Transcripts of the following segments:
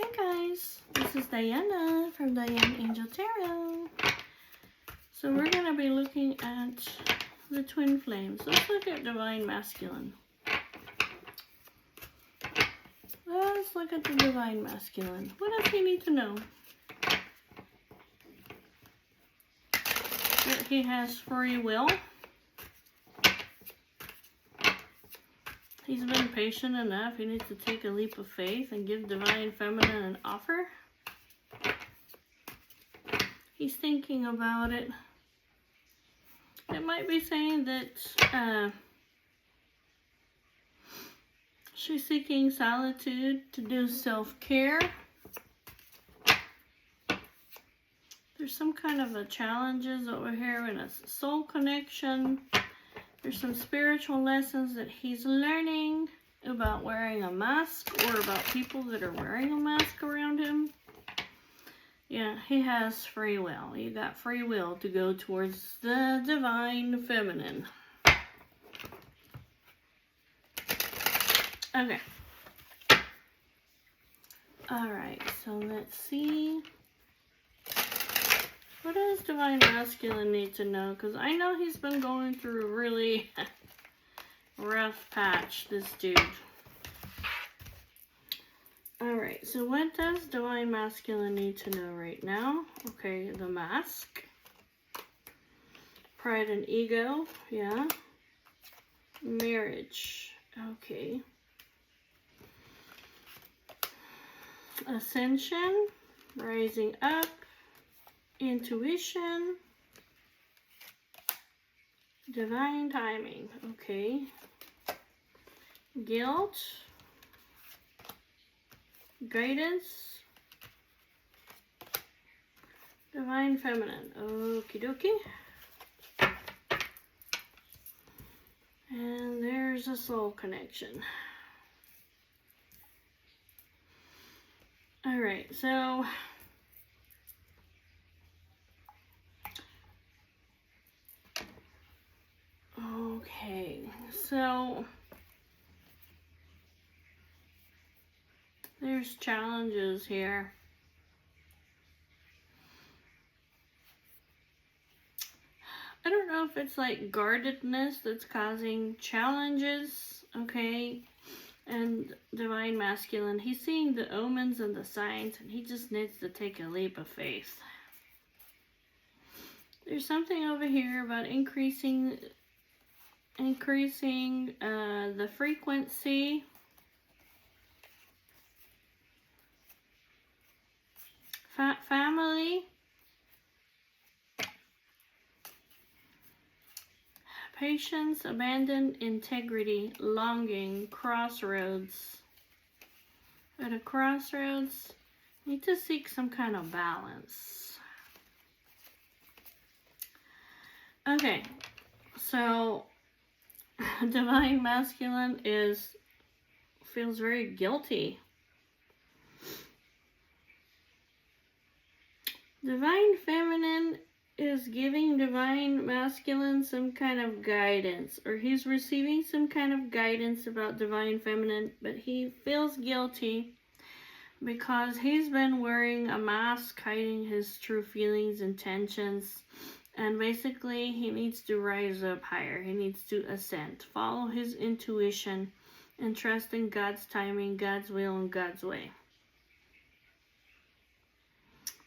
Hi guys, this is Diana from Diane Angel Tarot. So we're going to be looking at the twin flames. Let's look at Divine Masculine. Let's look at the Divine Masculine. What does he need to know? That he has free will. He's been patient enough. He needs to take a leap of faith and give Divine Feminine an offer. He's thinking about it. It might be saying that she's seeking solitude to do self-care. There's some kind of a challenges over here in a soul connection. There's some spiritual lessons that he's learning about wearing a mask or about people that are wearing a mask around him. Yeah, he has free will. You got free will to go towards the Divine Feminine. Okay. Alright, so let's see. What does Divine Masculine need to know? Because I know he's been going through a really rough patch, this dude. Alright, so what does Divine Masculine need to know right now? Okay, the mask. Pride and ego, yeah. Marriage, okay. Ascension, rising up. Intuition, divine timing, okay. Guilt, guidance, Divine Feminine, okie dokie. And there's a soul connection. Alright, so okay, so there's challenges here. I don't know if it's like guardedness that's causing challenges, okay? And Divine Masculine, he's seeing the omens and the signs, and he just needs to take a leap of faith. There's something over here about increasing the frequency. Family. Patience, abandon, integrity, longing, crossroads. At a crossroads, you need to seek some kind of balance. Okay, so Divine Masculine feels very guilty. Divine Feminine is giving Divine Masculine some kind of guidance, or he's receiving some kind of guidance about Divine Feminine, but he feels guilty because he's been wearing a mask hiding his true feelings, intentions. And basically, he needs to rise up higher. He needs to ascend. Follow his intuition and trust in God's timing, God's will, and God's way.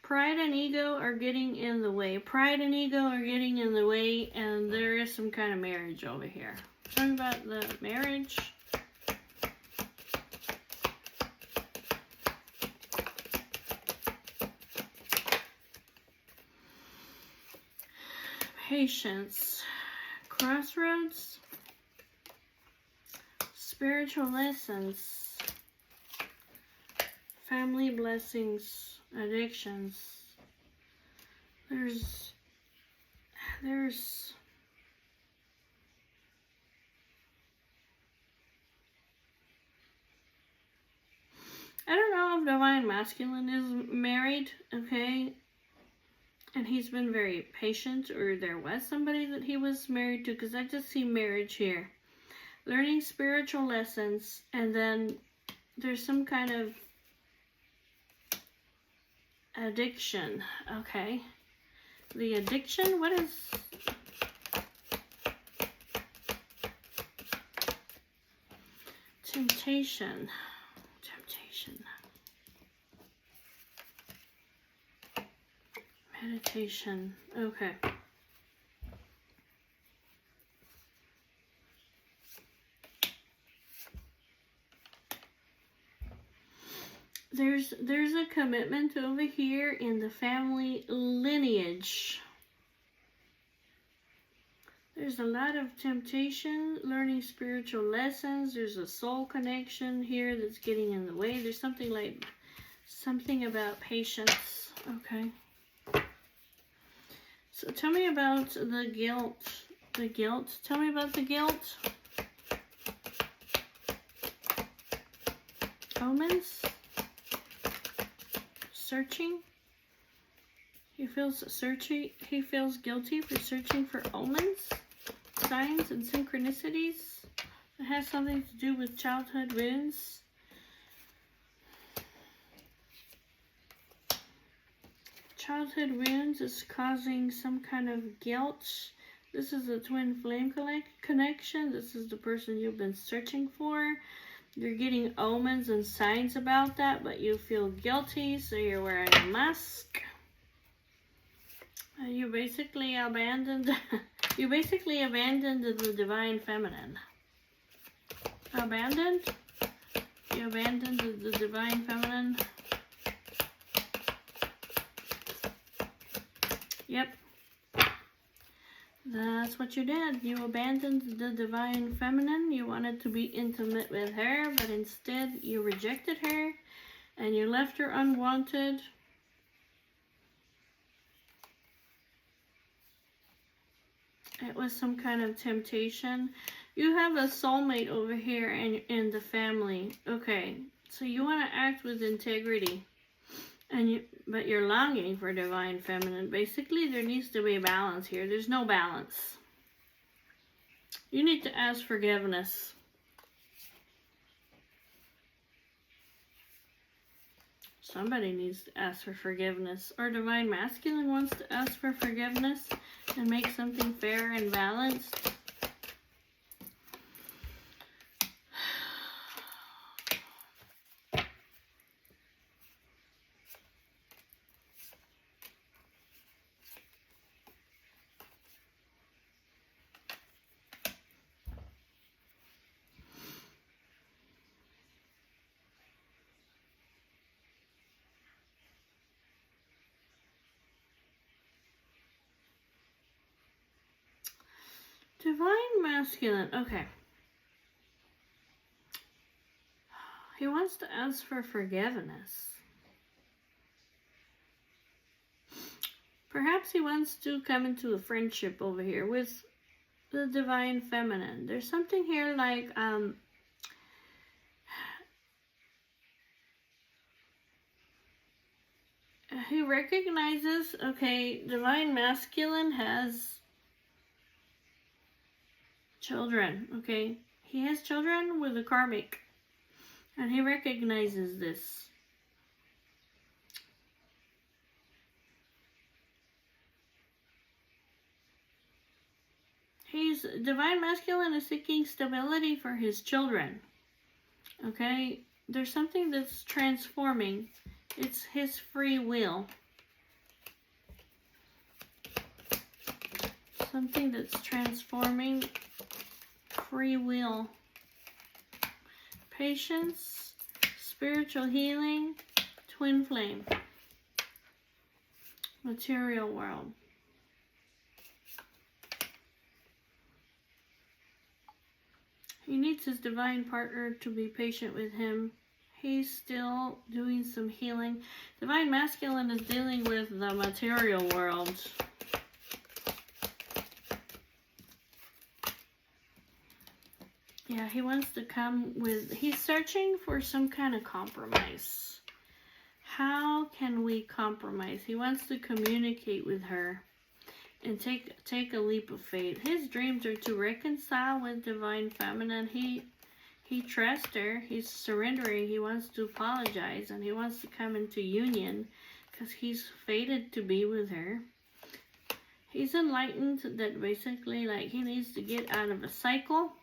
Pride and ego are getting in the way. Pride and ego are getting in the way, and there is some kind of marriage over here. Talking about the marriage. Patience, crossroads, spiritual lessons, family blessings, addictions. There's I don't know if Divine Masculine is married, okay? And he's been very patient, or there was somebody that he was married to, because I just see marriage here. Learning spiritual lessons, and then there's some kind of Addiction. Okay. The addiction, what is... Temptation. Temptation. Meditation. Okay. There's a commitment over here in the family lineage. There's a lot of temptation, learning spiritual lessons. There's a soul connection here that's getting in the way. There's something about patience. Okay. So tell me about the guilt. The guilt. Tell me about the guilt. Omens. Searching. He feels guilty for searching for omens, signs, and synchronicities. It has something to do with childhood wounds. Childhood wounds is causing some kind of guilt. This is a twin flame connection. This is the person you've been searching for. You're getting omens and signs about that, but you feel guilty, so you're wearing a mask. You basically abandoned the divine feminine. Abandoned? You abandoned the divine feminine. Yep. That's what you did. You abandoned the divine feminine. You wanted to be intimate with her, but instead you rejected her and you left her unwanted. It was some kind of temptation. You have a soulmate over here in the family. Okay, so you want to act with integrity, but you're longing for divine feminine. Basically, there needs to be a balance here. There's no balance. You need to ask forgiveness. Somebody needs to ask for forgiveness. Or divine masculine wants to ask for forgiveness and make something fair and balanced. Divine masculine, okay. He wants to ask for forgiveness. Perhaps he wants to come into a friendship over here with the divine feminine. There's something here like, he recognizes, okay, divine masculine has children, okay? He has children with a karmic, and he recognizes this. Divine masculine is seeking stability for his children, okay? There's something that's transforming. It's his free will. Something that's transforming. Free will, patience, spiritual healing, twin flame, material world. He needs his divine partner to be patient with him. He's still doing some healing. Divine masculine is dealing with the material world. Yeah, he wants to come with, he's searching for some kind of compromise. How can we compromise? He wants to communicate with her and take a leap of faith. His dreams are to reconcile with divine feminine. He trusts her. He's surrendering. He wants to apologize, and he wants to come into union because he's fated to be with her. He's enlightened that basically, like, he needs to get out of a cycle.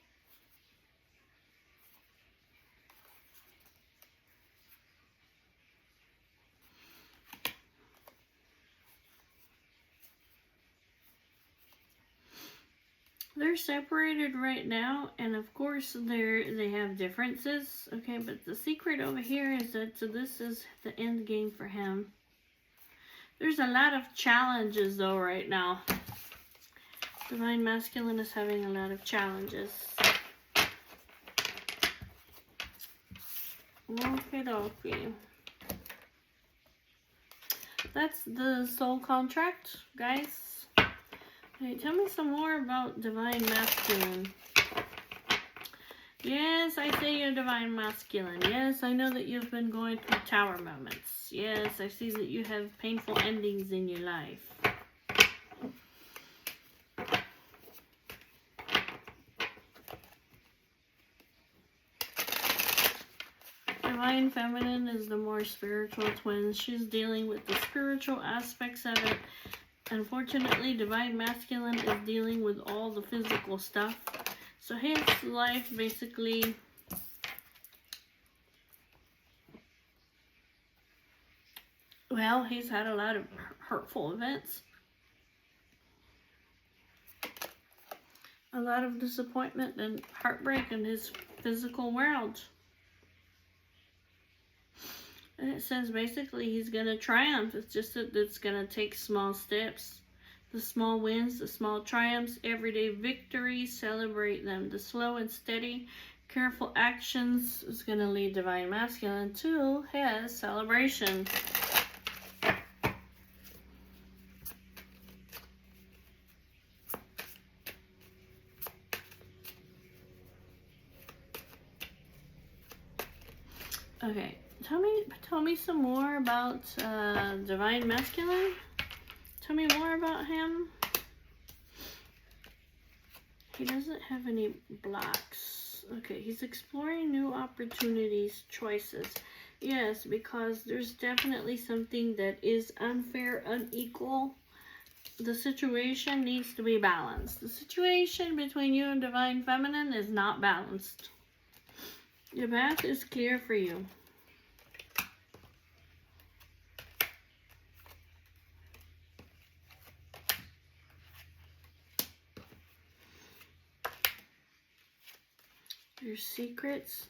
They're separated right now, and of course they have differences, okay, but the secret over here is that this is the end game for him. There's a lot of challenges though right now. Divine Masculine is having a lot of challenges. Okay. That's the soul contract, guys. Okay, tell me some more about Divine Masculine. Yes, I say you're Divine Masculine. Yes, I know that you've been going through tower moments. Yes, I see that you have painful endings in your life. Divine Feminine is the more spiritual twin. She's dealing with the spiritual aspects of it. Unfortunately, Divine Masculine is dealing with all the physical stuff. So his life basically well, he's had a lot of hurtful events. A lot of disappointment and heartbreak in his physical world. And it says basically he's going to triumph. It's just that it's going to take small steps. The small wins, the small triumphs, everyday victories, celebrate them. The slow and steady, careful actions is going to lead Divine Masculine to his celebration. Okay, tell me some more about Divine Masculine. Tell me more about him. He doesn't have any blocks. Okay, he's exploring new opportunities, choices. Yes, because there's definitely something that is unfair, unequal. The situation needs to be balanced. The situation between you and Divine Feminine is not balanced. Your path is clear for you. Your secrets.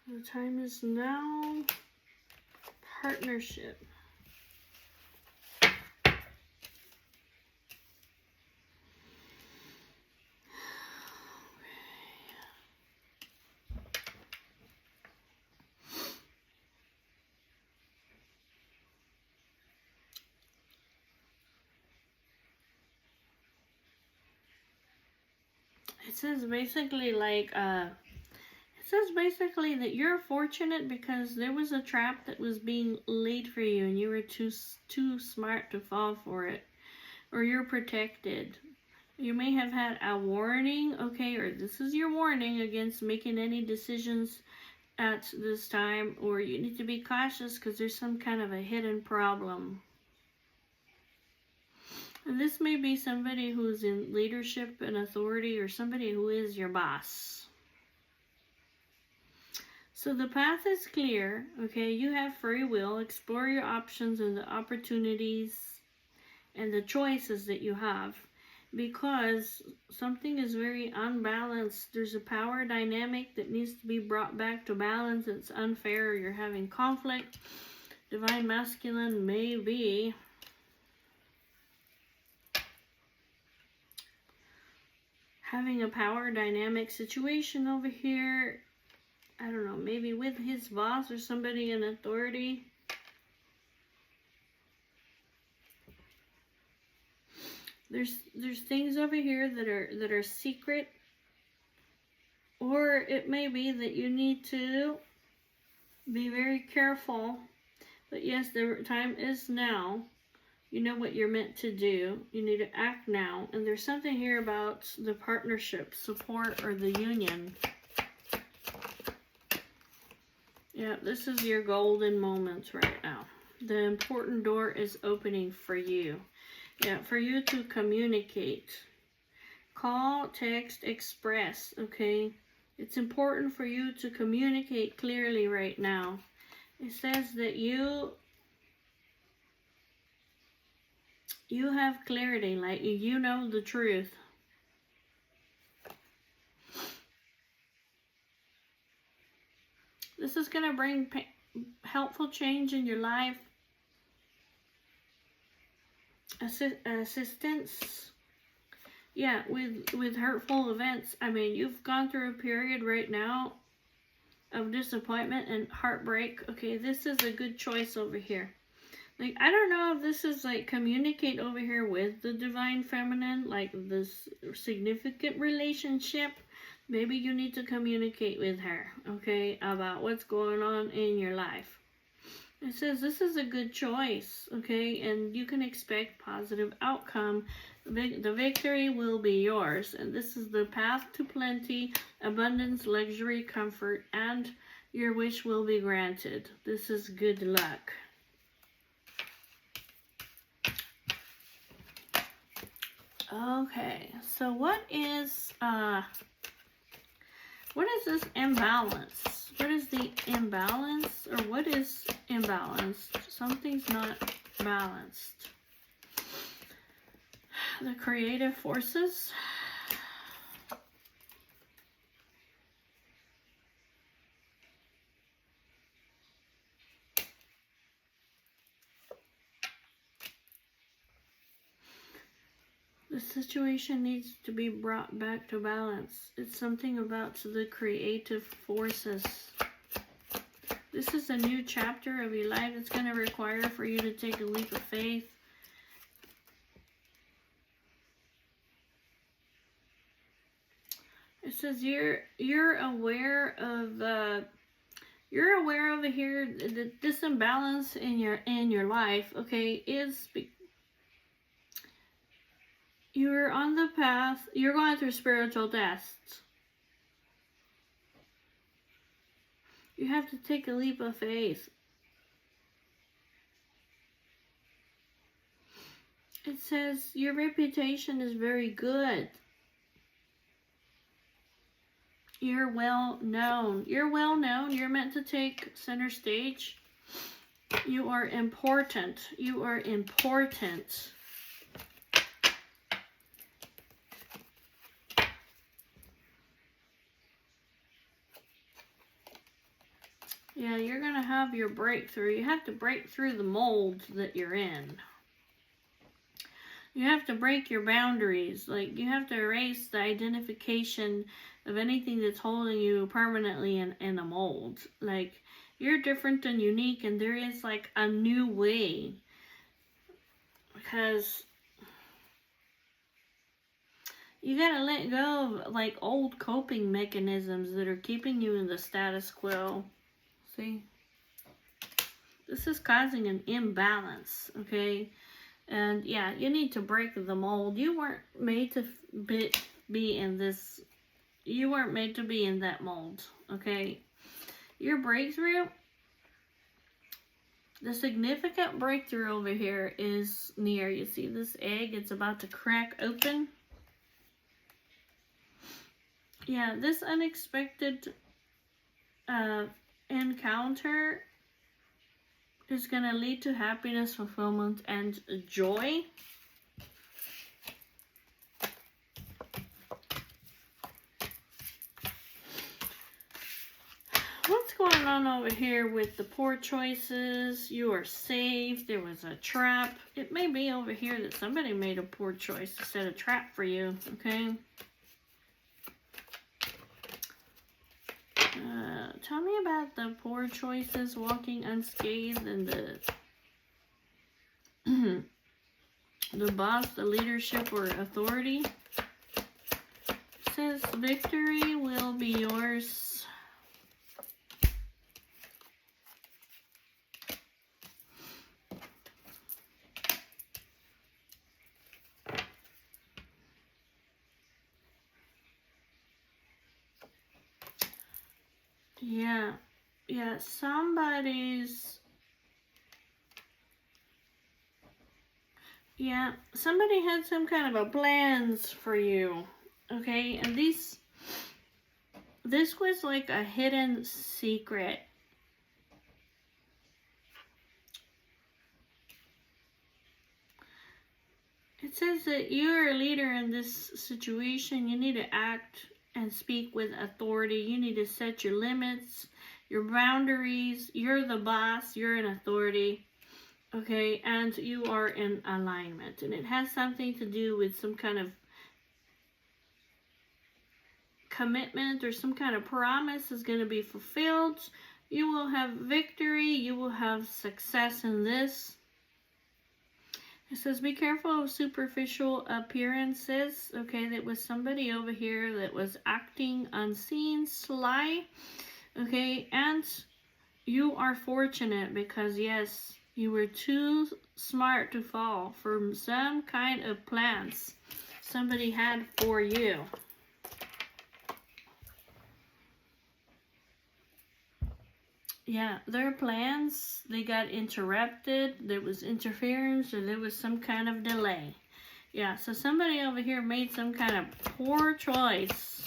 The time is now. Partnership. It says basically like, it says basically that you're fortunate because there was a trap that was being laid for you and you were too smart to fall for it. Or you're protected. You may have had a warning, okay, or this is your warning against making any decisions at this time, or you need to be cautious because there's some kind of a hidden problem. And this may be somebody who's in leadership and authority or somebody who is your boss. So the path is clear, okay? You have free will. Explore your options and the opportunities and the choices that you have, because something is very unbalanced. There's a power dynamic that needs to be brought back to balance. It's unfair. You're having conflict. Divine Masculine may be having a power dynamic situation over here. I don't know, maybe with his boss or somebody in authority. There's things over here that are secret, or it may be that you need to be very careful. But yes, the time is now. You know what you're meant to do. You need to act now. And there's something here about the partnership, support, or the union. Yeah, this is your golden moment right now. The important door is opening for you. Yeah, for you to communicate. Call, text, express, okay? It's important for you to communicate clearly right now. It says that you have clarity, like you know the truth. This is going to bring helpful change in your life. Assistance. Yeah, with hurtful events. I mean, you've gone through a period right now of disappointment and heartbreak. Okay, this is a good choice over here. Like, I don't know if this is like communicate over here with the divine feminine, like this significant relationship. Maybe you need to communicate with her, okay, about what's going on in your life. It says this is a good choice, okay, and you can expect positive outcome. The victory will be yours, and this is the path to plenty, abundance, luxury, comfort, and your wish will be granted. This is good luck. Okay, so what is this imbalance? What is the imbalance, or what is imbalanced? Something's not balanced. The creative forces. The situation needs to be brought back to balance. It's something about the creative forces. This is a new chapter of your life that's going to require for you to take a leap of faith. It says you're aware of you're aware over here that this imbalance in your life, okay, is you're on the path, you're going through spiritual tests. You have to take a leap of faith. It says your reputation is very good. You're well known. You're well known. You're meant to take center stage. You are important. You are important. Yeah, you're going to have your breakthrough. You have to break through the mold that you're in. You have to break your boundaries. Like, you have to erase the identification of anything that's holding you permanently in a mold. Like, you're different and unique, and there is, like, a new way. Because you gotta let go of, like, old coping mechanisms that are keeping you in the status quo. See? This is causing an imbalance, okay? And yeah, you need to break the mold. You weren't made to be in this. You weren't made to be in that mold, okay? Your breakthrough, the significant breakthrough over here is near. You see this egg? It's about to crack open. Yeah, this unexpected encounter is going to lead to happiness, fulfillment, and joy. What's going on over here with the poor choices? You are saved. There was a trap. It may be over here that somebody made a poor choice to set a trap for you, okay? Tell me about the poor choices, walking unscathed, and the boss, the leadership, or authority. It says victory will be yours. Yeah, yeah, somebody had some kind of a plans for you, okay? And this was like a hidden secret. It says that you're a leader in this situation. You need to act and speak with authority. You need to set your limits, your boundaries. You're the boss. You're an authority. Okay, and you are in alignment. And it has something to do with some kind of commitment or some kind of promise is going to be fulfilled. You will have victory. You will have success in this. It says, be careful of superficial appearances. Okay, that was somebody over here that was acting unseen, sly. Okay, and you are fortunate because, yes, you were too smart to fall for some kind of plans somebody had for you. Yeah, their plans, they got interrupted. There was interference or there was some kind of delay. Yeah, so somebody over here made some kind of poor choice.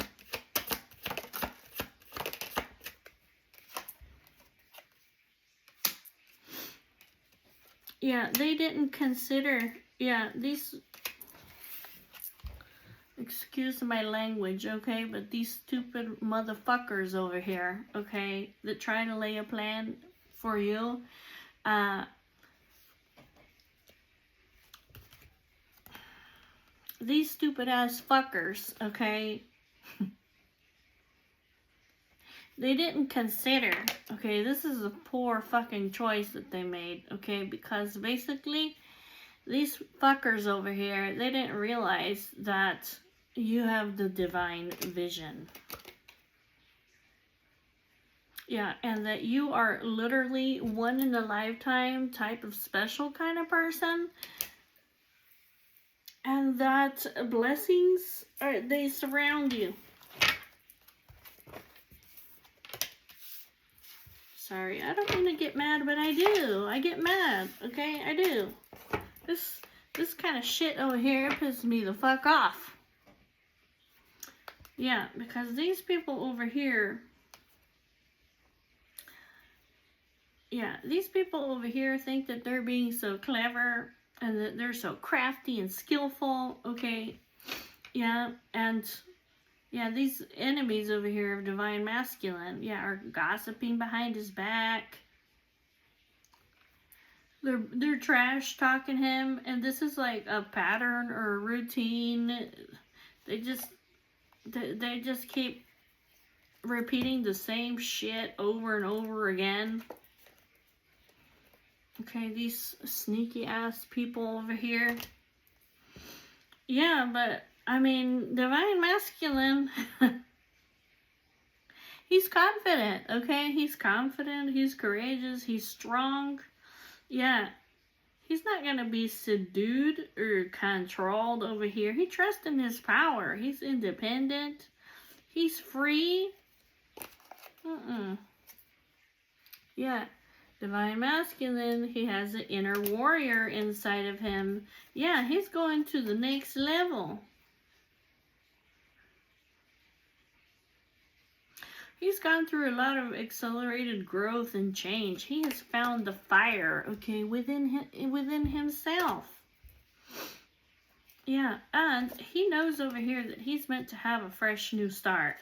Yeah, they didn't consider, these, excuse my language, okay, but these stupid motherfuckers over here, okay, that try to lay a plan for you, these stupid ass fuckers, okay, they didn't consider, okay, this is a poor fucking choice that they made, okay, because basically, these fuckers over here, they didn't realize that you have the divine vision. Yeah, and that you are literally one in a lifetime type of special kind of person. And that blessings, they surround you. Sorry, I don't mean to get mad, but I do. I get mad, okay? I do. This kind of shit over here pisses me the fuck off. Yeah, because these people over here, these people over here think that they're being so clever and that they're so crafty and skillful, okay? Yeah, and these enemies over here of divine masculine, are gossiping behind his back. They're trash talking him, and this is like a pattern or a routine. They just keep repeating the same shit over and over again. Okay, these sneaky ass people over here. Yeah, but I mean, divine masculine, he's confident, okay? He's confident, he's courageous, he's strong. Yeah, he's not going to be subdued or controlled over here. He trusts in his power. He's independent. He's free. Yeah, divine masculine, he has an inner warrior inside of him. Yeah, he's going to the next level. He's gone through a lot of accelerated growth and change. He has found the fire, okay, within himself. Yeah, and he knows over here that he's meant to have a fresh new start.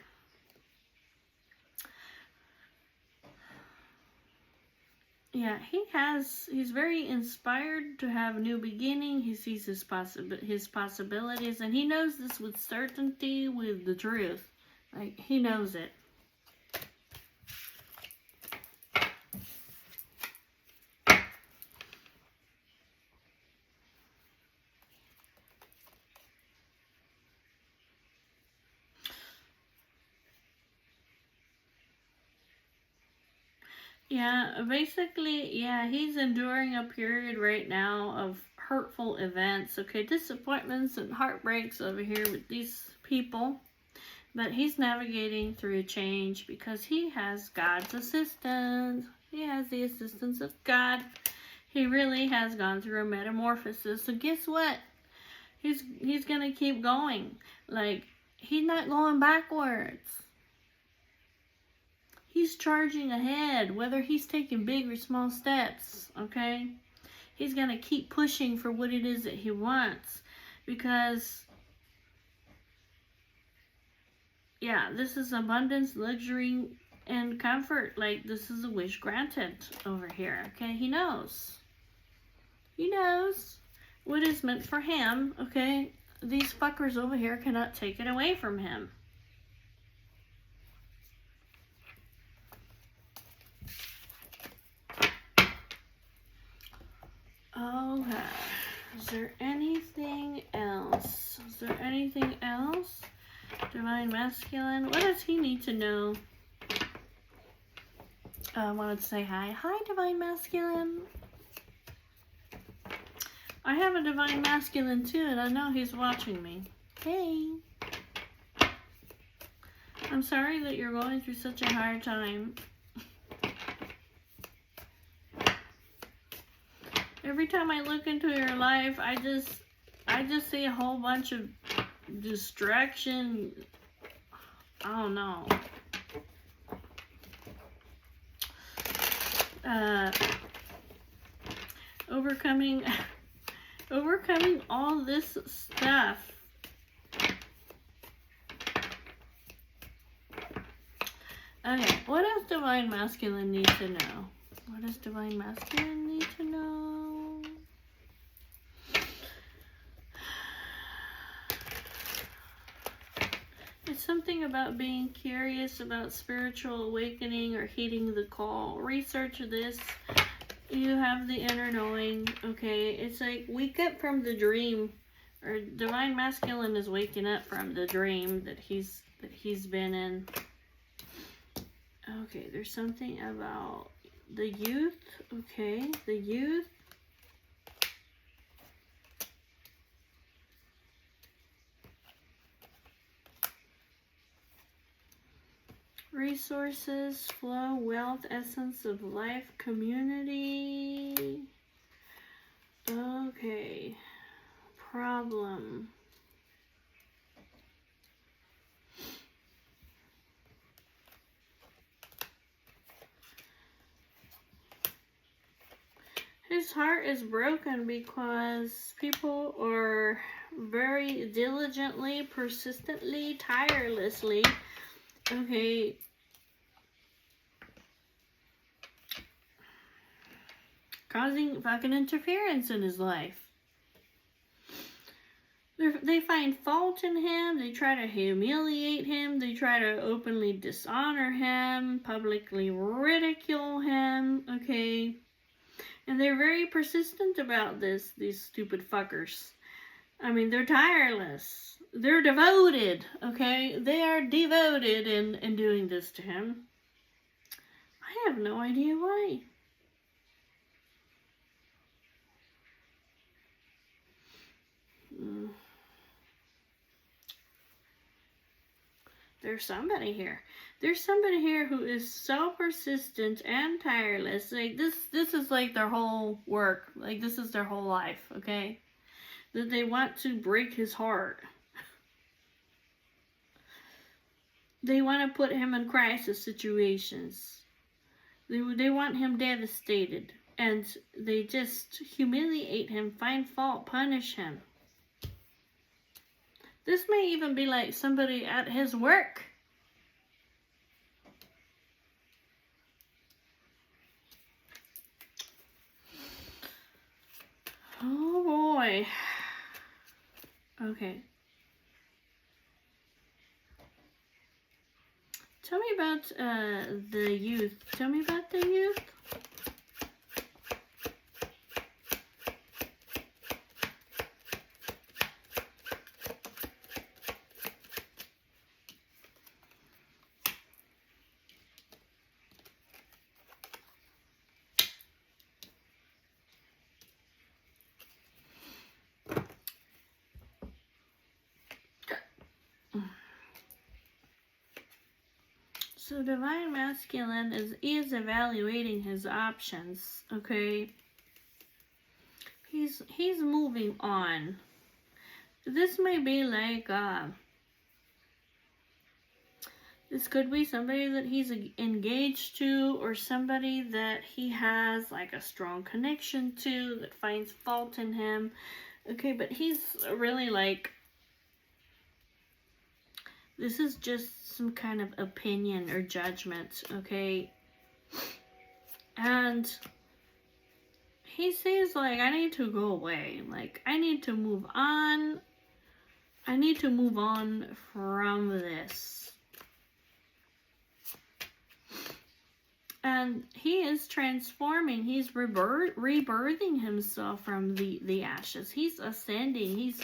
Yeah, he's very inspired to have a new beginning. He sees his possibilities, and he knows this with certainty, with the truth. Like, he knows it. Yeah, basically, he's enduring a period right now of hurtful events, okay, disappointments and heartbreaks over here with these people, But he's navigating through change because he has God's assistance. He has the assistance of God. He really has gone through a metamorphosis. So guess what? He's going to keep going. Like, he's not going backwards. He's charging ahead, whether he's taking big or small steps, okay? He's going to keep pushing for what it is that he wants. Because, yeah, this is abundance, luxury, and comfort. Like, this is a wish granted over here, okay? He knows. He knows what is meant for him, okay? These fuckers over here cannot take it away from him. Okay. Is there anything else? Is there anything else? Divine Masculine. What does he need to know? I wanted to say hi. Hi, Divine Masculine. I have a Divine Masculine too, and I know he's watching me. Hey. I'm sorry that you're going through such a hard time. Every time I look into your life, I just see a whole bunch of distraction. I don't know. Overcoming all this stuff. Okay, what does Divine Masculine need to know? What does Divine Masculine need to know? It's something about being curious about spiritual awakening or heeding the call. Research this. You have the inner knowing, okay? It's like wake up from the dream, or Divine Masculine is waking up from the dream that he's been in. Okay, there's something about the youth. Okay, the youth. Resources, flow, wealth, essence of life, community. Okay. Problem. His heart is broken because people are very diligently, persistently, tirelessly, okay, causing fucking interference in his life. They find fault in him, they try to humiliate him, they try to openly dishonor him, publicly ridicule him, okay? And they're very persistent about this, these stupid fuckers. I mean, they're tireless. They're devoted, okay? They are devoted in doing this to him. I have no idea why. There's somebody here. There's somebody here who is so persistent and tireless. Like, this is like their whole work. Like, this is their whole life, okay? That they want to break his heart. They want to put him in crisis situations. They want him devastated. And they just humiliate him, find fault, punish him. This may even be like somebody at his work. Oh boy. Okay. Tell me about the youth. Tell me about the youth. So Divine Masculine is evaluating his options, okay? He's moving on. This may be like, this could be somebody that he's engaged to, or somebody that he has like a strong connection to that finds fault in him. Okay, but he's really like, this is just some kind of opinion or judgment, okay? And he says, like, I need to go away. Like, I need to move on. I need to move on from this. And he is transforming. He's rebirthing himself from the ashes. He's ascending. He's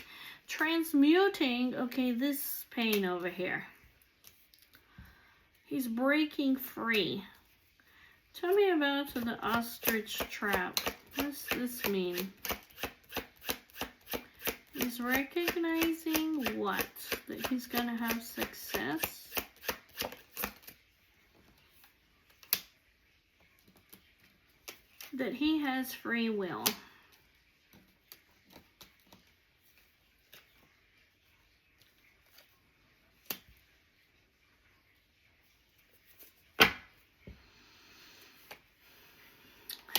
transmuting, okay, this pain over here. He's breaking free. Tell me about the ostrich trap. What's this mean? He's recognizing what? That he's gonna have success? That he has free will.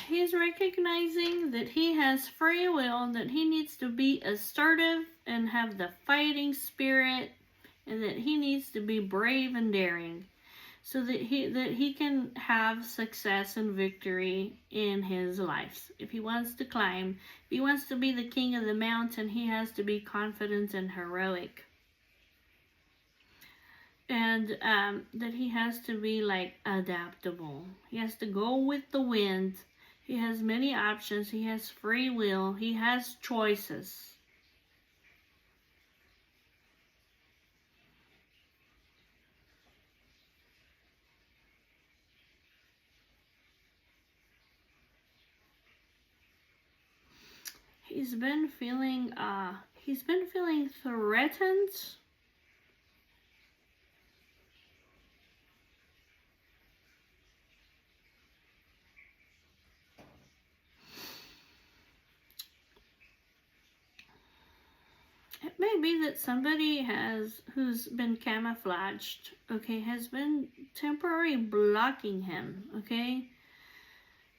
He's recognizing that he has free will, and that he needs to be assertive and have the fighting spirit, and that he needs to be brave and daring, so that he can have success and victory in his life. If he wants to climb, if he wants to be the king of the mountain, he has to be confident and heroic. And that he has to be like adaptable. He has to go with the wind. He has many options. He has free will. He has choices. He's been feeling threatened. It may be that somebody who's been camouflaged, okay, has been temporarily blocking him, okay?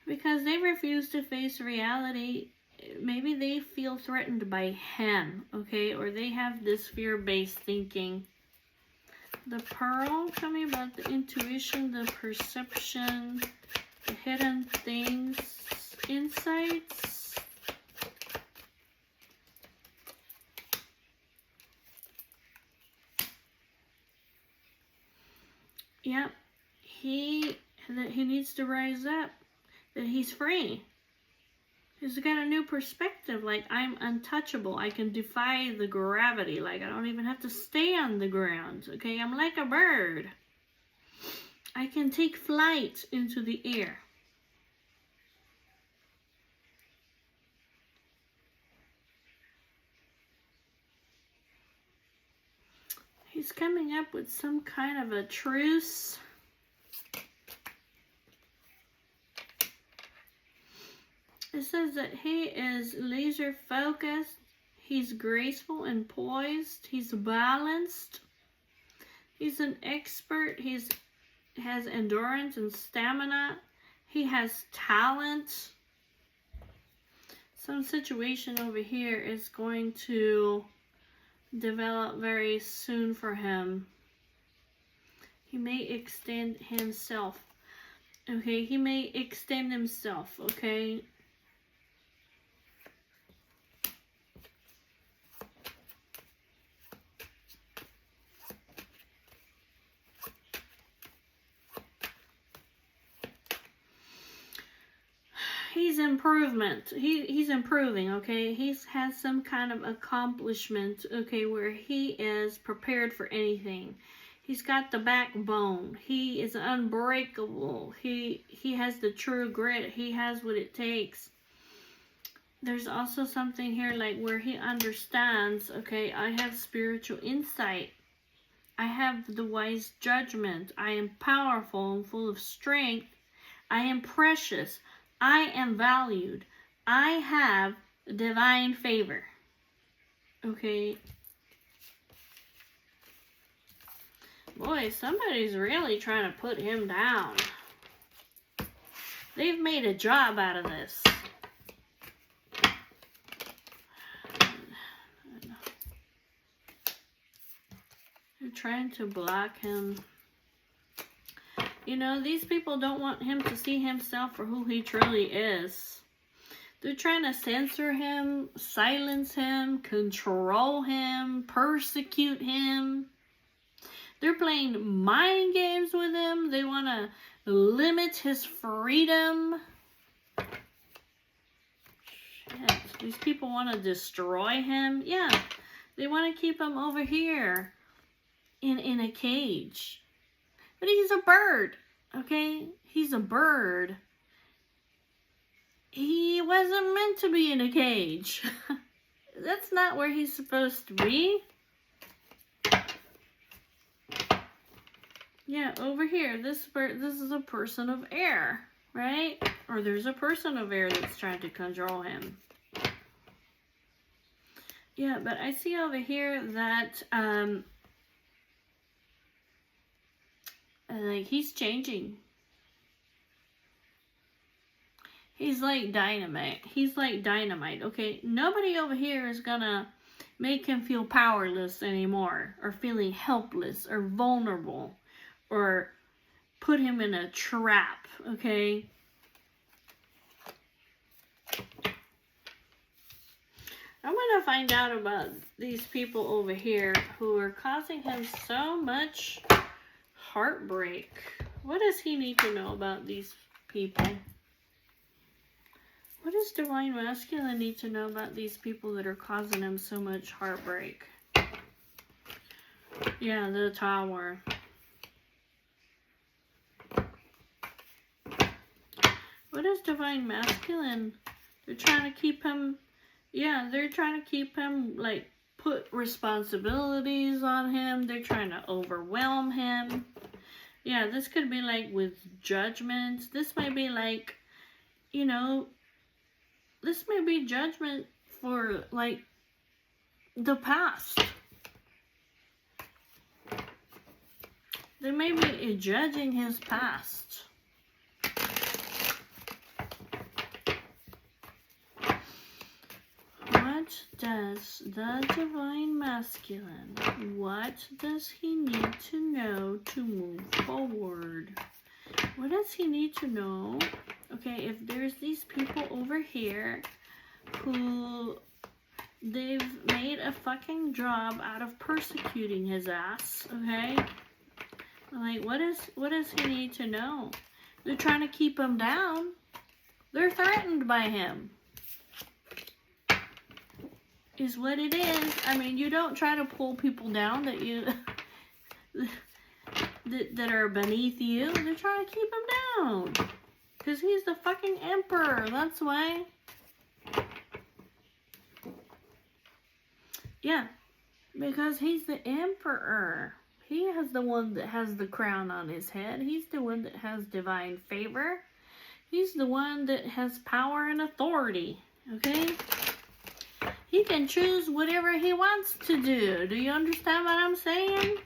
Because they refuse to face reality. Maybe they feel threatened by him, okay? Or they have this fear-based thinking. The pearl, tell me about the intuition, the perception, the hidden things, insights. Yep, that he needs to rise up, that he's free. He's got a new perspective, like, I'm untouchable. I can defy the gravity. Like, I don't even have to stay on the ground, okay? I'm like a bird. I can take flight into the air. He's coming up with some kind of a truce. It says that he is laser focused, he's graceful and poised, he's balanced, he's an expert, he has endurance and stamina, he has talent. Some situation over here is going to develop very soon for him. He may extend himself. Okay, he may extend himself, okay? He's improvement. He's improving, okay? He has some kind of accomplishment, okay, where he is prepared for anything. He's got the backbone. He is unbreakable. He has the true grit. He has what it takes. There's also something here like where he understands, okay, I have spiritual insight. I have the wise judgment. I am powerful and full of strength. I am precious. I am valued. I have divine favor. Okay. Boy, somebody's really trying to put him down. They've made a job out of this. They're trying to block him. You know, these people don't want him to see himself for who he truly is. They're trying to censor him, silence him, control him, persecute him. They're playing mind games with him. They want to limit his freedom. Shit. These people want to destroy him. Yeah, they want to keep him over here in a cage. But he's a bird, okay? He's a bird. He wasn't meant to be in a cage. That's not where he's supposed to be. Yeah, over here, this is a person of air, right? Or there's a person of air that's trying to control him. Yeah, but I see over here that like he's changing. He's like dynamite. He's like dynamite, okay? Nobody over here is gonna make him feel powerless anymore, or feeling helpless, or vulnerable, or put him in a trap, okay? I want to find out about these people over here who are causing him so much heartbreak. What does he need to know about these people? What does Divine Masculine need to know about these people that are causing him so much heartbreak? Yeah, the Tower. What is Divine Masculine? They're trying to keep him, yeah, they're trying to keep him, like, put responsibilities on him. They're trying to overwhelm him. Yeah, this could be like with judgment. This may be like, you know, this may be judgment for like the past. They may be judging his past. What does the Divine Masculine, what does he need to know to move forward? What does he need to know? Okay, if there's these people over here who they've made a fucking job out of persecuting his ass, okay? Like, what does he need to know? They're trying to keep him down. They're threatened by him. Is what it is. I mean, you don't try to pull people down that you that are beneath you. They're trying to keep him down. Because he's the fucking emperor. That's why. Yeah. Because he's the emperor. He is the one that has the crown on his head. He's the one that has divine favor. He's the one that has power and authority. Okay? He can choose whatever he wants to do. Do you understand what I'm saying?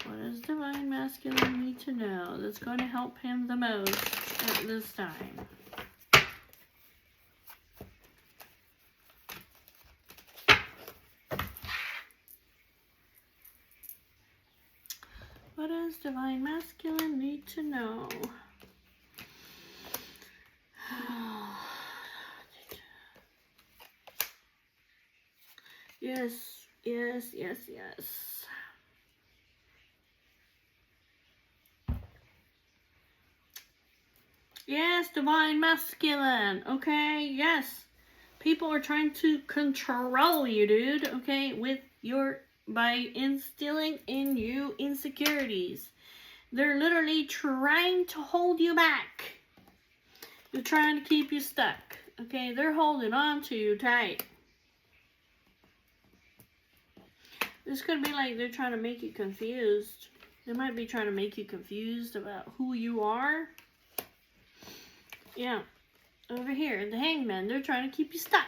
What does Divine Masculine need to know that's going to help him the most at this time? What does Divine Masculine need to know? Yes, yes, yes, yes. Yes, Divine Masculine, okay, yes. People are trying to control you, dude, okay, by instilling in you insecurities. They're literally trying to hold you back. They're trying to keep you stuck, okay? They're holding on to you tight. This could be like they're trying to make you confused. They might be trying to make you confused about who you are. Yeah. Over here, the Hangman, they're trying to keep you stuck.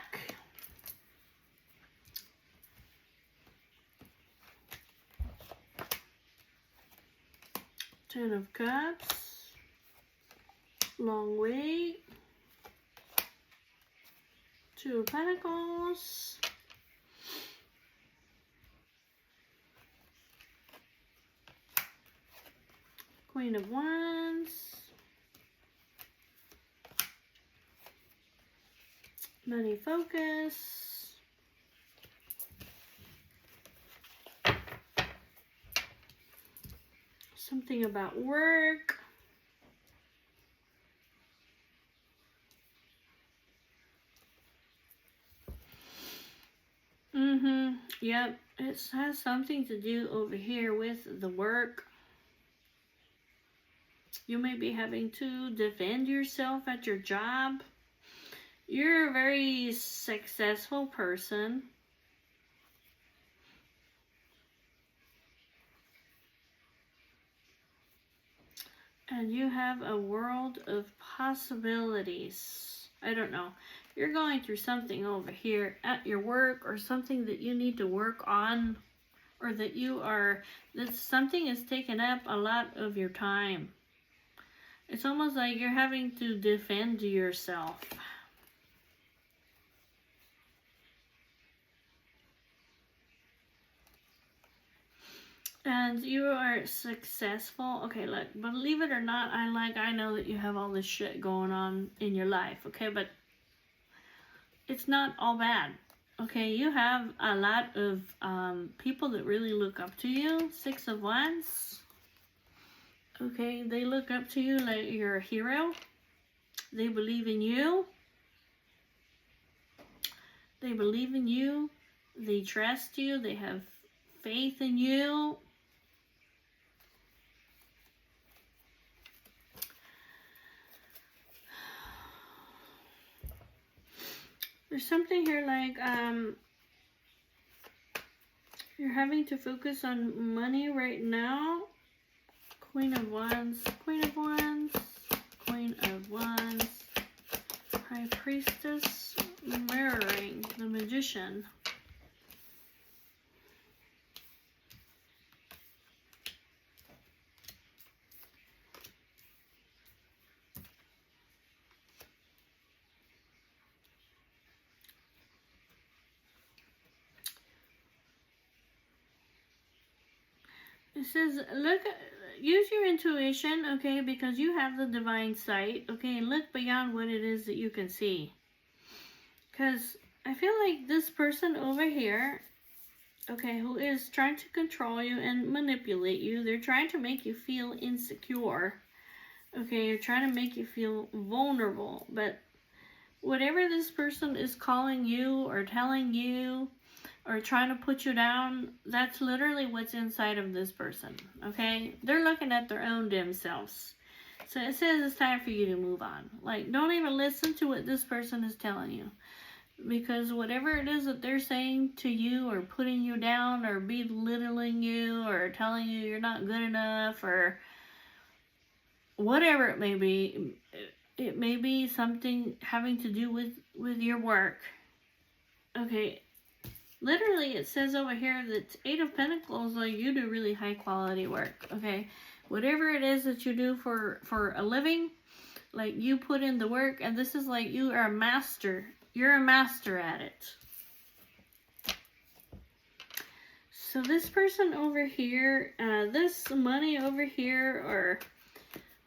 Ten of Cups. Long wait. Two of Pentacles. Queen of Wands. Money focus. Something about work. Yep, it has something to do over here with the work. You may be having to defend yourself at your job. You're a very successful person. And you have a world of possibilities. I don't know. You're going through something over here at your work, or something that you need to work on, or that something is taking up a lot of your time. It's almost like you're having to defend yourself. And you are successful. Okay, look, believe it or not, I know that you have all this shit going on in your life, okay, but it's not all bad. Okay, you have a lot of people that really look up to you. Six of Wands. Okay, they look up to you like you're a hero. They believe in you. They believe in you. They trust you. They have faith in you. There's something here like you're having to focus on money right now. Queen of Wands, Queen of Wands, Queen of Wands, High Priestess, mirroring the Magician. It says, use your intuition, okay, because you have the divine sight, okay, and look beyond what it is that you can see. Because I feel like this person over here, okay, who is trying to control you and manipulate you, they're trying to make you feel insecure, okay, they're trying to make you feel vulnerable, but whatever this person is calling you or telling you, or trying to put you down, that's literally what's inside of this person, okay? They're looking at their own dim selves. So it says it's time for you to move on. Like, don't even listen to what this person is telling you. Because whatever it is that they're saying to you, or putting you down, or belittling you, or telling you you're not good enough, or whatever it may be something having to do with your work. Okay. Literally, it says over here that Eight of Pentacles, like, you do really high quality work, okay? Whatever it is that you do for a living, like, you put in the work, and this is like you are a master. You're a master at it. So this person over here, this money over here, or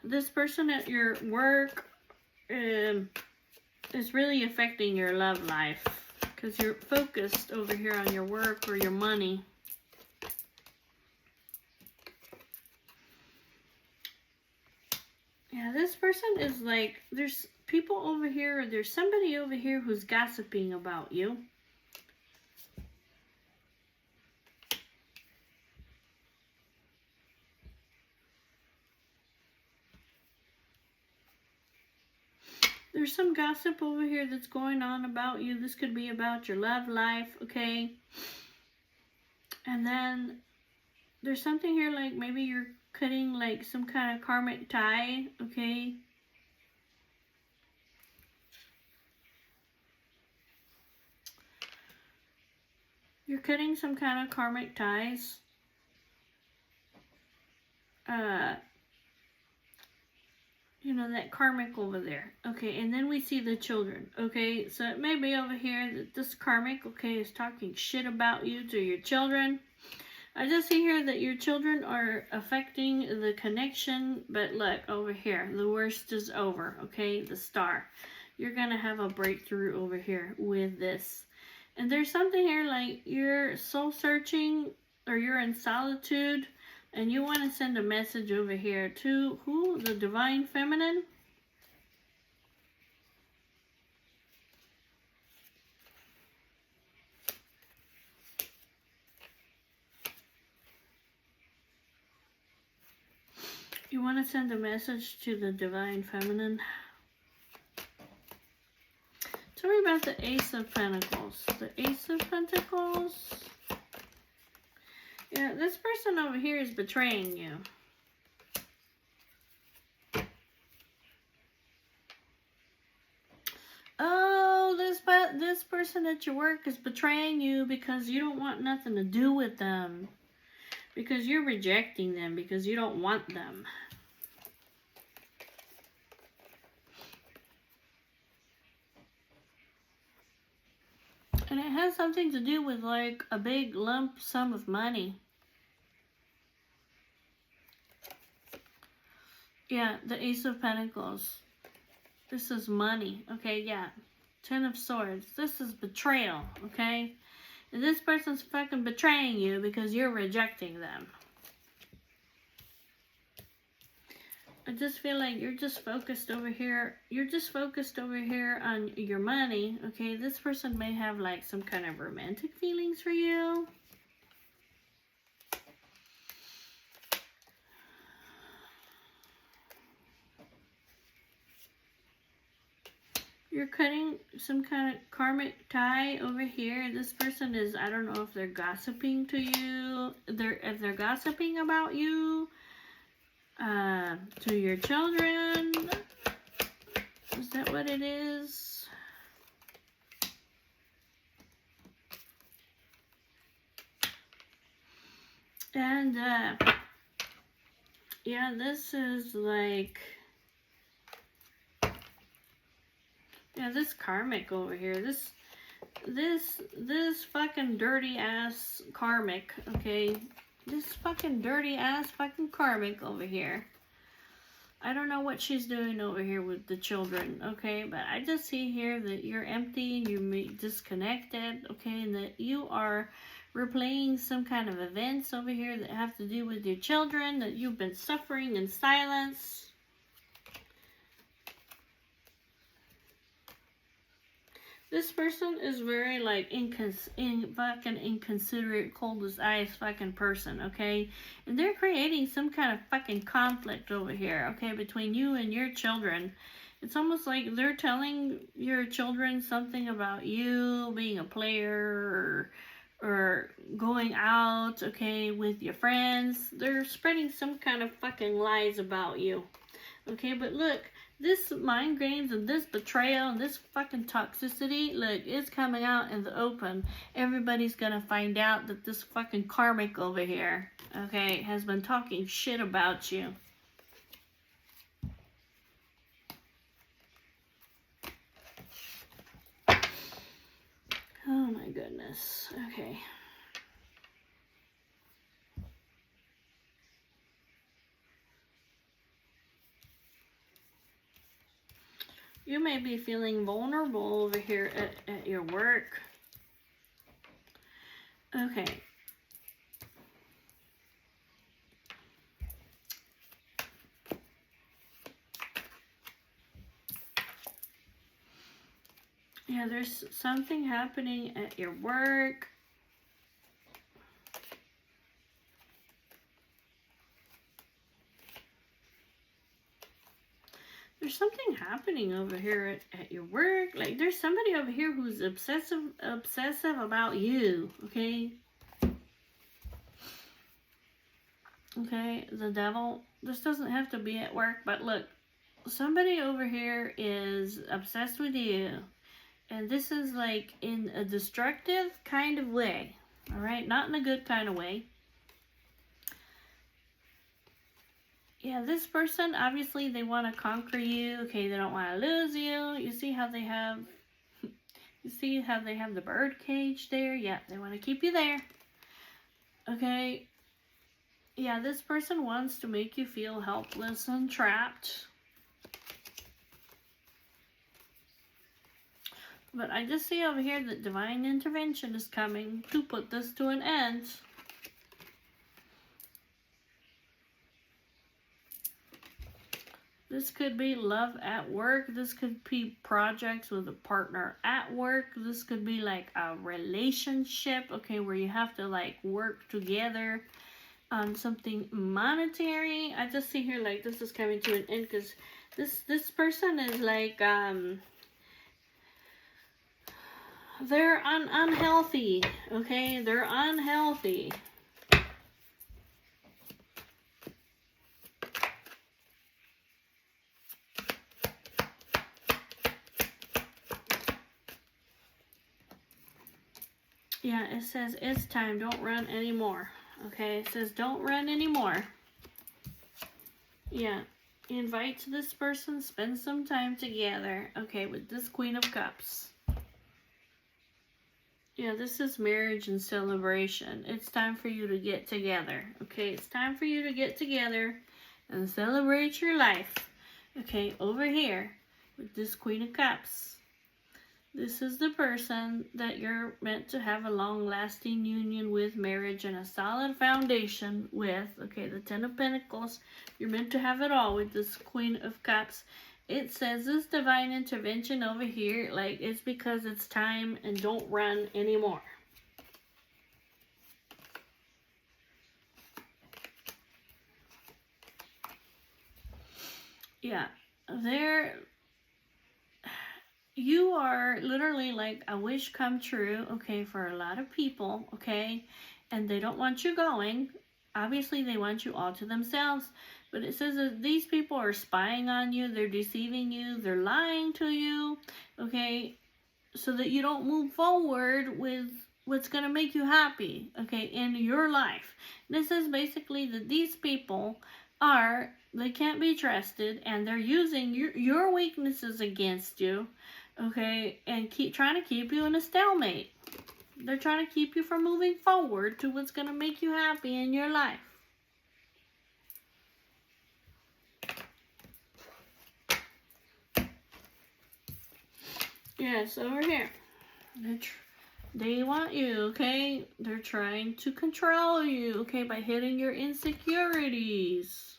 this person at your work, is really affecting your love life. Because you're focused over here on your work or your money. Yeah, this person is like, there's people over here, or there's somebody over here who's gossiping about you. There's some gossip over here that's going on about you. This could be about your love life, okay? And then there's something here like maybe you're cutting like some kind of karmic tie, okay? You're cutting some kind of karmic ties. You know, that karmic over there. Okay, and then we see the children. Okay, so it may be over here that this karmic, okay, is talking shit about you to your children. I just see here that your children are affecting the connection, but look, over here, the worst is over, okay, the star. You're gonna have a breakthrough over here with this. And there's something here like you're soul searching or you're in solitude and you want to send a message over here to who? The Divine Feminine? You want to send a message to the Divine Feminine? Tell me about the Ace of Pentacles. The Ace of Pentacles. Yeah, this person over here is betraying you. Oh, this person at your work is betraying you because you don't want nothing to do with them. Because you're rejecting them because you don't want them. And it has something to do with like a big lump sum of money. Yeah, the Ace of Pentacles. This is money. Okay, yeah. Ten of Swords. This is betrayal, okay? And this person's fucking betraying you because you're rejecting them. I just feel like you're just focused over here. You're just focused over here on your money, okay? This person may have like some kind of romantic feelings for you. You're cutting some kind of karmic tie over here. This person is, I don't know if they're gossiping to you. If they're gossiping about you. To your children. Is that what it is? And, yeah, this is like... Yeah, this karmic over here, this fucking dirty ass karmic, okay? This fucking dirty ass fucking karmic over here. I don't know what she's doing over here with the children, okay? But I just see here that you're empty and you're disconnected, okay? And that you are replaying some kind of events over here that have to do with your children, that you've been suffering in silence. This person is very, like, fucking inconsiderate, cold as ice fucking person, okay? And they're creating some kind of fucking conflict over here, okay, between you and your children. It's almost like they're telling your children something about you being a player or going out, okay, with your friends. They're spreading some kind of fucking lies about you, okay? But look, this mind games and this betrayal and this fucking toxicity, look, it's coming out in the open. Everybody's gonna find out that this fucking karmic over here, okay, has been talking shit about you. Oh my goodness, okay. You may be feeling vulnerable over here at your work. Okay. Yeah, there's something happening at your work. There's something happening over here at your work. Like, there's somebody over here who's obsessive about you, okay? Okay, the devil. This doesn't have to be at work, but look, somebody over here is obsessed with you. And this is like in a destructive kind of way. Alright, not in a good kind of way. Yeah, this person, obviously they want to conquer you. Okay, they don't want to lose you. You see how they have the bird cage there? Yeah, they want to keep you there. Okay. Yeah, this person wants to make you feel helpless and trapped. But I just see over here that divine intervention is coming to put this to an end. This could be love at work. This could be projects with a partner at work. This could be like a relationship, okay, where you have to like work together on something monetary. I just see here like this is coming to an end because this person is like they're unhealthy, okay? They're unhealthy. Yeah, it says it's time. Don't run anymore. Okay, it says don't run anymore. Yeah, invite this person, spend some time together. Okay, with this Queen of Cups. Yeah, this is marriage and celebration. It's time for you to get together. Okay, it's time for you to get together and celebrate your life. Okay, over here with this Queen of Cups. This is the person that you're meant to have a long-lasting union with, marriage, and a solid foundation with. Okay, the Ten of Pentacles. You're meant to have it all with this Queen of Cups. It says this divine intervention over here, like, it's because it's time and don't run anymore. Yeah, you are literally like a wish come true, okay, for a lot of people, okay, and they don't want you going. Obviously, they want you all to themselves, but it says that these people are spying on you, they're deceiving you, they're lying to you, okay, so that you don't move forward with what's going to make you happy, okay, in your life. This is basically that these people they can't be trusted, and they're using your weaknesses against you, okay, and trying to keep you in a stalemate. They're trying to keep you from moving forward to what's going to make you happy in your life. Yes, over here. They want you, okay? They're trying to control you, okay, by hitting your insecurities,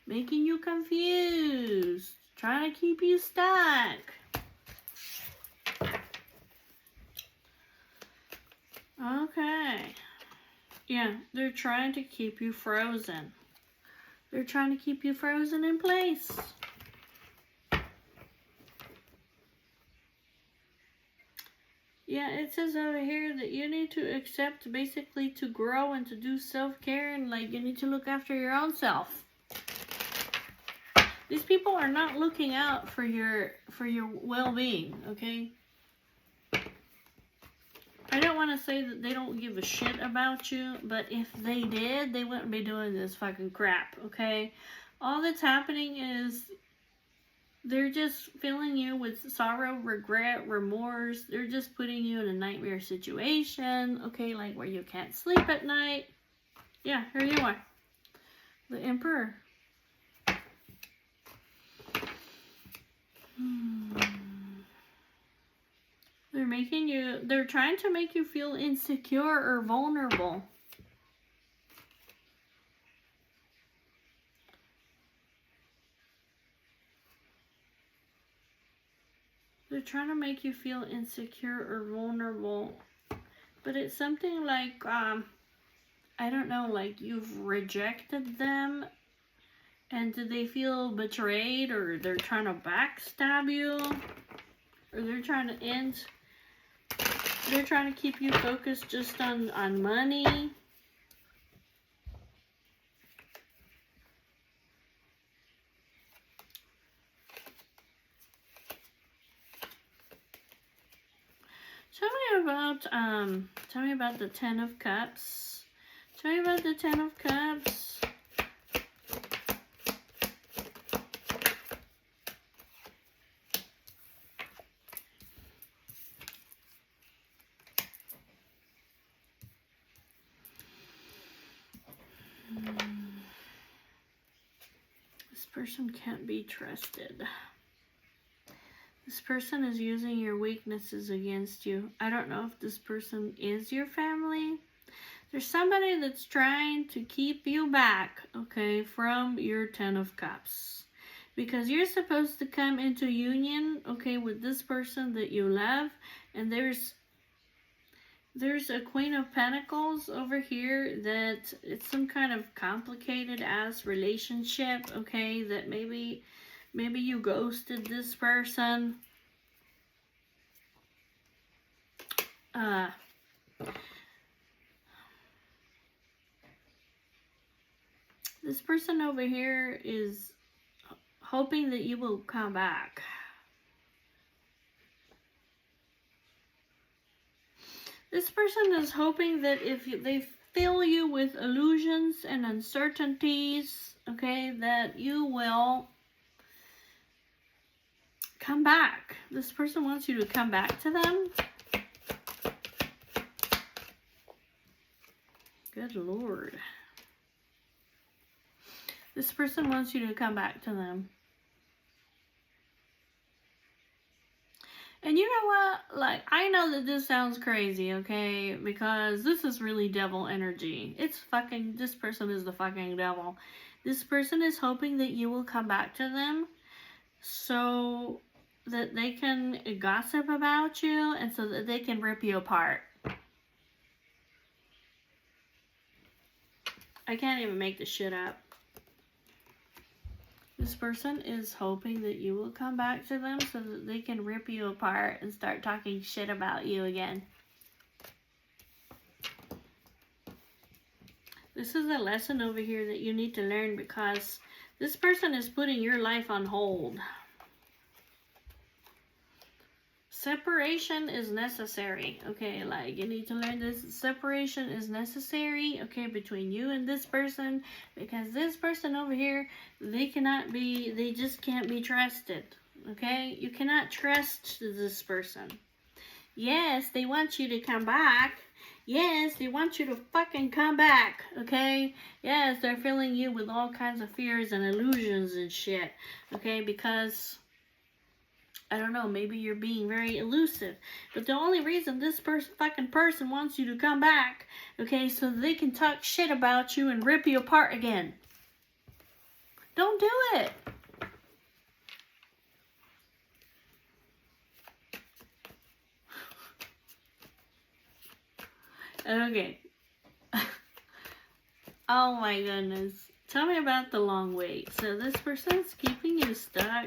making you confused, trying to keep you stuck. Okay. Yeah, they're trying to keep you frozen. They're trying to keep you frozen in place. Yeah, it says over here that you need to accept, basically, to grow and to do self-care, and like you need to look after your own self. These people are not looking out for your well-being, okay? I don't want to say that they don't give a shit about you, but if they did, they wouldn't be doing this fucking crap, okay? All that's happening is they're just filling you with sorrow, regret, remorse. They're just putting you in a nightmare situation, okay, like where you can't sleep at night. Yeah, here you are. The Emperor. They're trying to make you feel insecure or vulnerable. They're trying to make you feel insecure or vulnerable. But it's something like, I don't know, like you've rejected them. And do they feel betrayed, or they're trying to backstab you? Or they're trying to keep you focused just on money. Tell me about the Ten of Cups. Tell me about the Ten of Cups. This person can't be trusted. This person is using your weaknesses against you. I don't know if this person is your family. There's somebody that's trying to keep you back, okay, from your Ten of Cups. Because you're supposed to come into union, okay, with this person that you love. And there's a Queen of Pentacles over here that it's some kind of complicated ass relationship, okay, that maybe you ghosted this person. This person over here is hoping that you will come back. This person is hoping that if they fill you with illusions and uncertainties, okay, that you will come back. This person wants you to come back to them. Good Lord. This person wants you to come back to them. And you know what? Like, I know that this sounds crazy, okay? Because this is really devil energy. This person is the fucking devil. This person is hoping that you will come back to them so that they can gossip about you and so that they can rip you apart. I can't even make this shit up. This person is hoping that you will come back to them so that they can rip you apart and start talking shit about you again. This is a lesson over here that you need to learn because this person is putting your life on hold. Separation is necessary, okay? Like, you need to learn this. Separation is necessary, okay, between you and this person, because this person over here, they just can't be trusted, okay? You cannot trust this person. Yes, they want you to come back. Yes, they want you to fucking come back, okay? Yes, they're filling you with all kinds of fears and illusions and shit, okay? Because I don't know, maybe you're being very elusive. But the only reason this fucking person wants you to come back, okay, so they can talk shit about you and rip you apart again. Don't do it. Okay. Oh my goodness. Tell me about the long wait. So this person's keeping you stuck.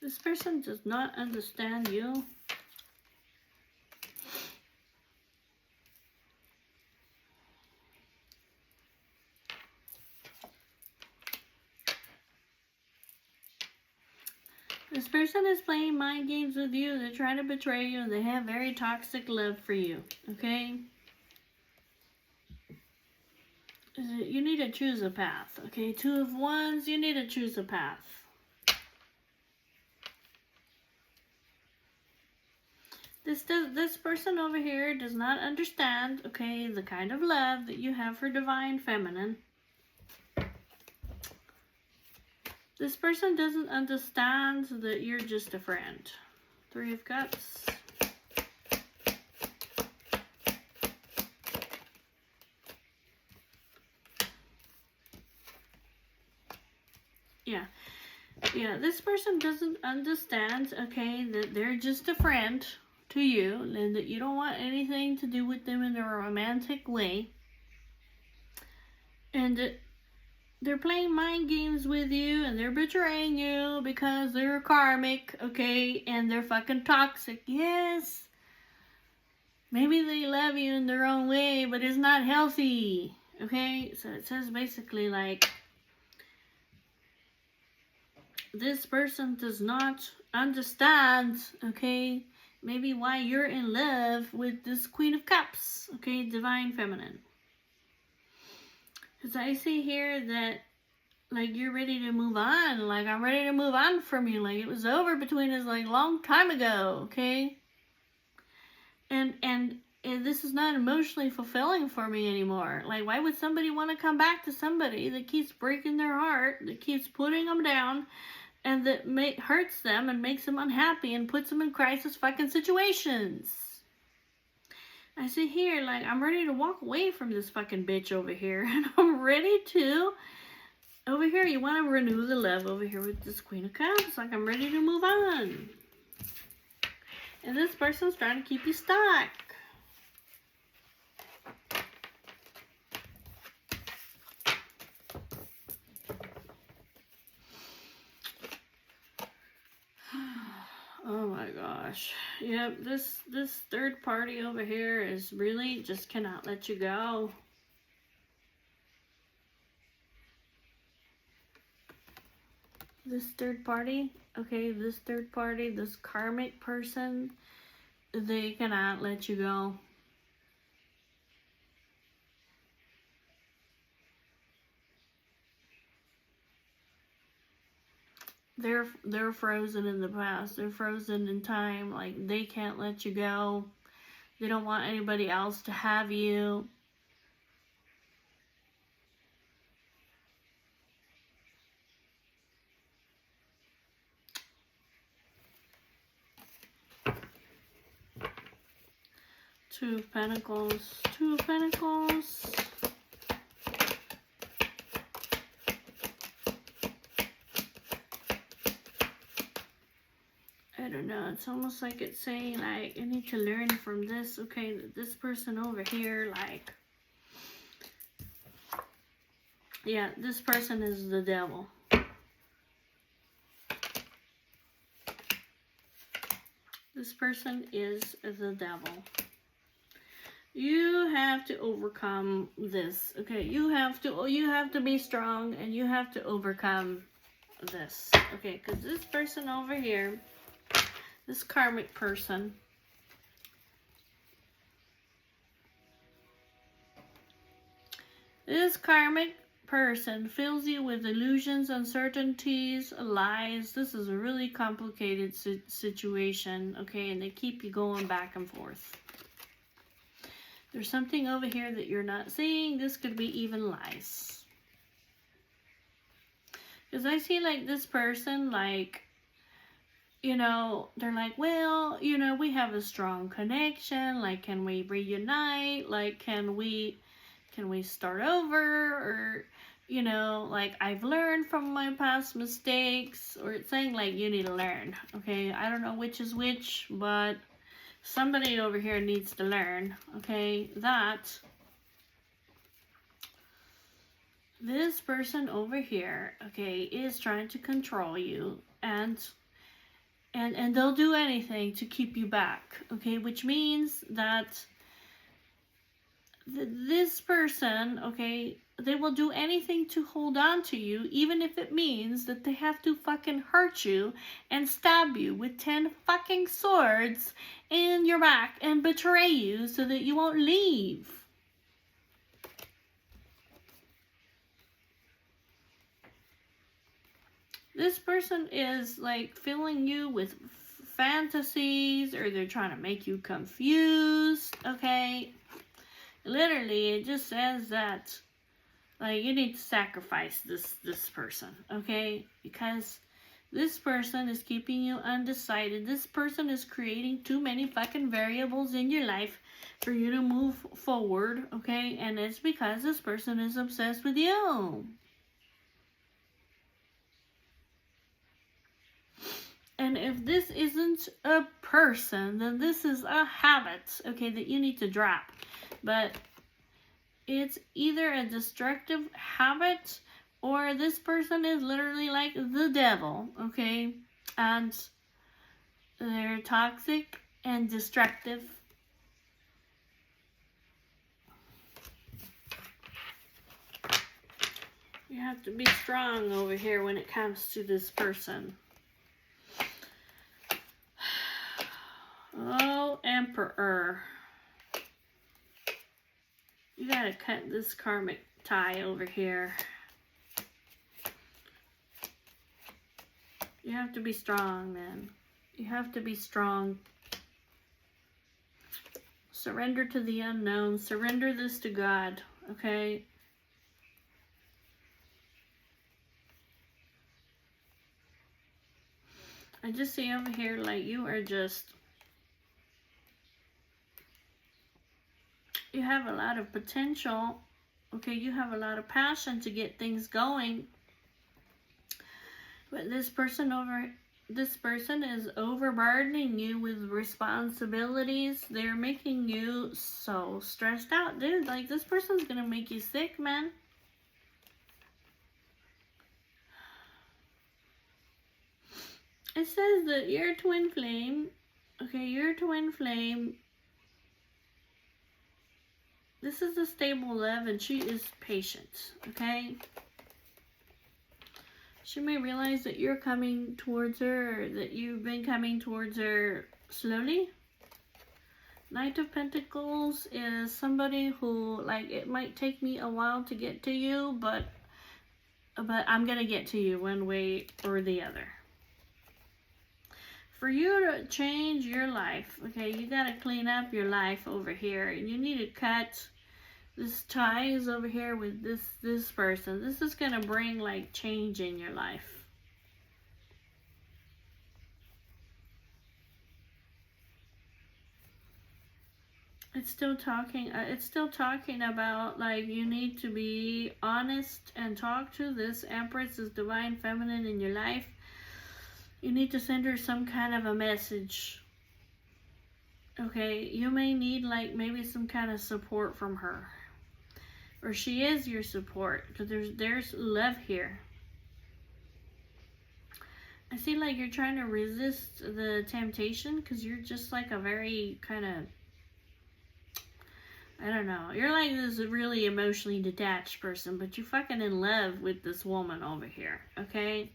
This person does not understand you. This person is playing mind games with you. They're trying to betray you and they have very toxic love for you. Okay? You need to choose a path. Okay? Two of Wands, you need to choose a path. This person over here does not understand, okay, the kind of love that you have for Divine Feminine. This person doesn't understand that you're just a friend. Three of Cups. Yeah, this person doesn't understand, okay, that they're just a friend to you and that you don't want anything to do with them in a romantic way. And they're playing mind games with you and they're betraying you because they're karmic, okay, and they're fucking toxic. Yes, maybe they love you in their own way, but it's not healthy, okay? So it says basically like this person does not understand, okay, maybe why you're in love with this Queen of Cups, okay, Divine Feminine. Because I see here that, like, you're ready to move on. Like, I'm ready to move on from you. Like, it was over between us, like, a long time ago, okay? And this is not emotionally fulfilling for me anymore. Like, why would somebody want to come back to somebody that keeps breaking their heart, that keeps putting them down, and that hurts them and makes them unhappy and puts them in crisis fucking situations? I see here, like, I'm ready to walk away from this fucking bitch over here. And I'm ready to, over here, you want to renew the love over here with this Queen of Cups. Like, I'm ready to move on. And this person's trying to keep you stuck. Oh my gosh. Yep, this third party over here is really just cannot let you go. This third party, okay, this third party, this karmic person, they cannot let you go. They're frozen in the past. They're frozen in time. Like, they can't let you go. They don't want anybody else to have you. Two of Pentacles. Two of Pentacles. I don't know, it's almost like it's saying, like, I need to learn from this, okay, this person over here, like, yeah, this person is the devil. This person is the devil. You have to overcome this, okay, you have to be strong, and you have to overcome this, okay, because this person over here, this karmic person, this karmic person fills you with illusions, uncertainties, lies. This is a really complicated situation, okay, and they keep you going back and forth. There's something over here that you're not seeing. This could be even lies. Because I see, like, this person, like, you know, they're like, well, you know, we have a strong connection. Like, can we reunite? Like, can we start over? Or, you know, like, I've learned from my past mistakes. Or it's saying, like, you need to learn. Okay, I don't know which is which, but somebody over here needs to learn. Okay, that this person over here, okay, is trying to control you, and they'll do anything to keep you back, okay, which means that this person, okay, they will do anything to hold on to you, even if it means that they have to fucking hurt you and stab you with 10 fucking swords in your back and betray you so that you won't leave. This person is, like, filling you with fantasies, or they're trying to make you confused, okay? Literally, it just says that, like, you need to sacrifice this person, okay? Because this person is keeping you undecided. This person is creating too many fucking variables in your life for you to move forward, okay? And it's because this person is obsessed with you. And if this isn't a person, then this is a habit, okay, that you need to drop. But it's either a destructive habit or this person is literally like the devil, okay? And they're toxic and destructive. You have to be strong over here when it comes to this person. Oh, Emperor. You gotta cut this karmic tie over here. You have to be strong, man. You have to be strong. Surrender to the unknown. Surrender this to God, okay? I just see over here like you are just... You have a lot of potential, okay? You have a lot of passion to get things going. But this person is overburdening you with responsibilities. They're making you so stressed out, dude. Like, this person's gonna make you sick, man. It says that you're a twin flame. Okay, you're a twin flame. This is a stable love, and she is patient, okay? She may realize that you're coming towards her, or that you've been coming towards her slowly. Knight of Pentacles is somebody who, like, it might take me a while to get to you, but I'm gonna get to you one way or the other. For you to change your life, okay, you gotta clean up your life over here, and you need to cut this ties over here with this person. This is gonna bring like change in your life. It's still talking about like you need to be honest and talk to this Empress, this divine feminine in your life. You need to send her some kind of a message. Okay, you may need like maybe some kind of support from her. Or she is your support, because there's love here. I see like you're trying to resist the temptation, because you're just like a very kind of, I don't know. You're like this really emotionally detached person, but you're fucking in love with this woman over here, okay?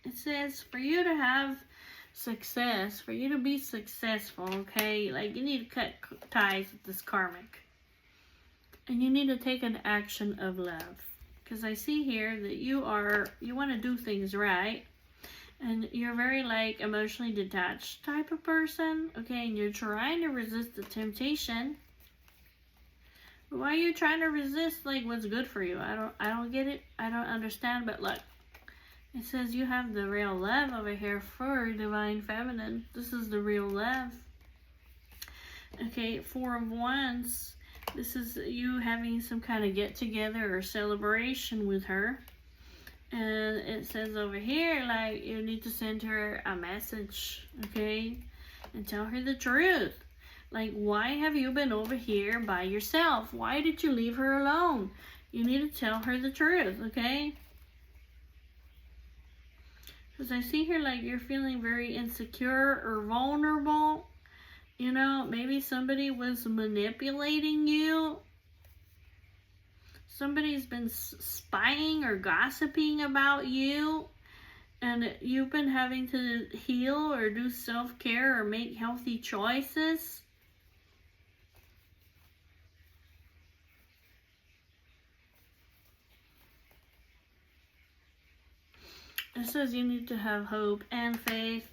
It says for you to have success, for you to be successful, okay? Like you need to cut ties with this karmic. And you need to take an action of love. Because I see here that you want to do things right. And you're very like emotionally detached type of person. Okay, and you're trying to resist the temptation. But why are you trying to resist like what's good for you? I don't get it. I don't understand. But look, it says you have the real love over here for divine feminine. This is the real love. Okay, Four of Wands. This is you having some kind of get-together or celebration with her. And it says over here, like, you need to send her a message, okay? And tell her the truth. Like, why have you been over here by yourself? Why did you leave her alone? You need to tell her the truth, okay? Because I see here, like, you're feeling very insecure or vulnerable. You know, maybe somebody was manipulating you. Somebody's been spying or gossiping about you. And you've been having to heal or do self-care or make healthy choices. It says you need to have hope and faith.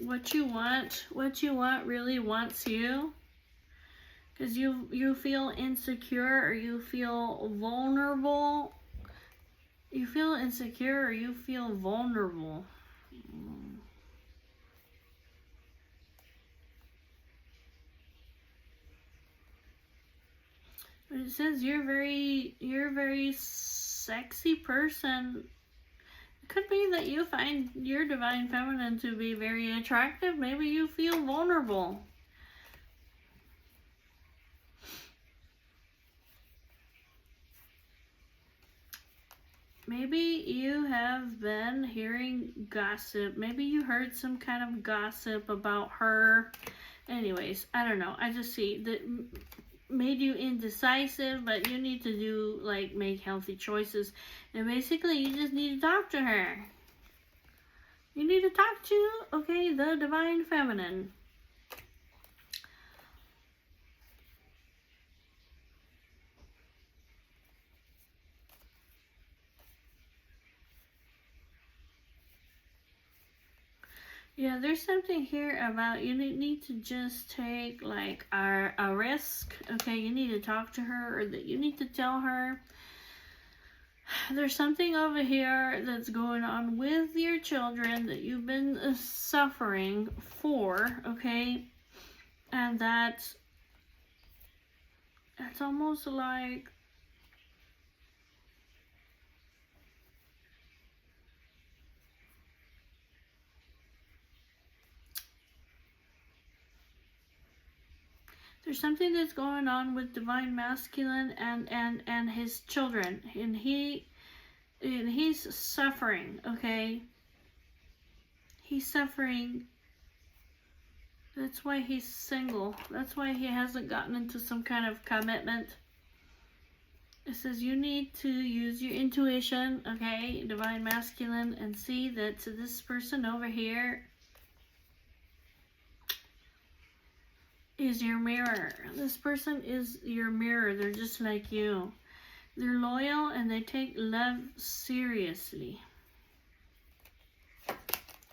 What you want really wants you. Because you feel insecure or you feel vulnerable. You feel insecure or you feel vulnerable. But it says you're a very sexy person. It could be that you find your divine feminine to be very attractive. Maybe you feel vulnerable. maybe you have been hearing gossip. Maybe you heard some kind of gossip about her. Anyways, I don't know. I just see that made you indecisive, but you need to do, like, make healthy choices. And basically, you just need to talk to her. You need to talk to, okay, the Divine Feminine. Yeah, there's something here about you need to just take, like, a risk. Okay, you need to talk to her, or that you need to tell her. There's something over here that's going on with your children that you've been suffering for, okay? And that's almost like there's something that's going on with Divine Masculine and his children, and he's suffering, okay? He's suffering. That's why he's single. That's why he hasn't gotten into some kind of commitment. It says you need to use your intuition, okay, Divine Masculine, and see that this person over here is your mirror. This person is your mirror. They're just like you. They're loyal and they take love seriously.